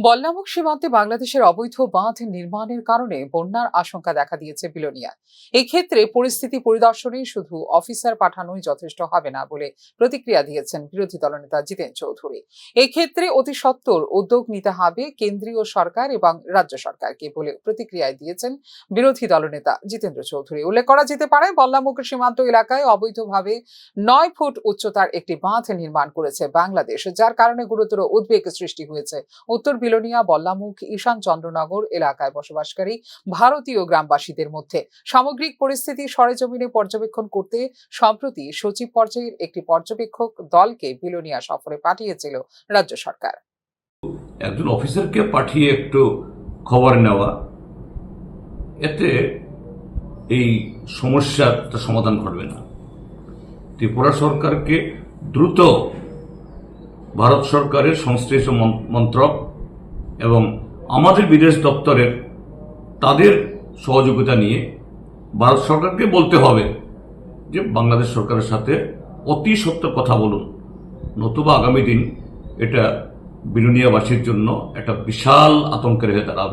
বল্লামুখ সীমান্তে বাংলাদেশের অবৈধ বাঁধ নির্মাণের কারণে বন্যার আশঙ্কা দেখা দিয়েছে বিলোনিয়ায়। এই ক্ষেত্রে পরিস্থিতি পরিদর্শনে শুধু অফিসার পাঠানোই যথেষ্ট হবে না বলে প্রতিক্রিয়া দিয়েছেন বিরোধী দলনেতা জিতেন চৌধুরী। এই ক্ষেত্রে অতি সত্বর উদ্যোগ নিতে হবে কেন্দ্রীয় সরকার এবং রাজ্য সরকারকে বলে প্রতিক্রিয়ায় দিয়েছেন বিরোধী দলনেতা জিতেন্দ্র চৌধুরী। উল্লেখ করা যেতে পারে, বল্লামুখ সীমান্ত এলাকায় অবৈধভাবে 9 ফুট উচ্চতার একটি বাঁধ নির্মাণ করেছে বাংলাদেশ, যার কারণে গুরুতর উদ্বেগ সৃষ্টি হয়েছে উত্তর বিলোনিয়া, বল্লামুখ, ঈশান চন্দ্রনগর এলাকায় বসবাসকারী ভারতীয় গ্রামবাসীদের মধ্যে। সামগ্রিক পরিস্থিতি সরেজমিনে পর্যবেক্ষণ করতে সম্প্রতি সচিব পর্যায়ের একটি পর্যবেক্ষক দলকে বিলোনিয়া সফরে পাঠিয়েছিল রাজ্য সরকার। একজন অফিসারকে পাঠিয়ে একটু খবর নেওয়া, এতে এই সমস্যার সমাধান ঘটবে না। ত্রিপুরা সরকারকে দ্রুত ভারত সরকারের সংশ্লিষ্ট মন্ত্রক এবং আমাদের বিদেশ দপ্তরের তাদের সহযোগিতা নিয়ে ভারত সরকারকে বলতে হবে যে বাংলাদেশ সরকারের সাথে অতি সত্বর কথা বলুন, নতুবা আগামী দিন এটা বিলোনিয়াবাসীর জন্য একটা বিশাল আতঙ্কের হয়ে দাঁড়াবে।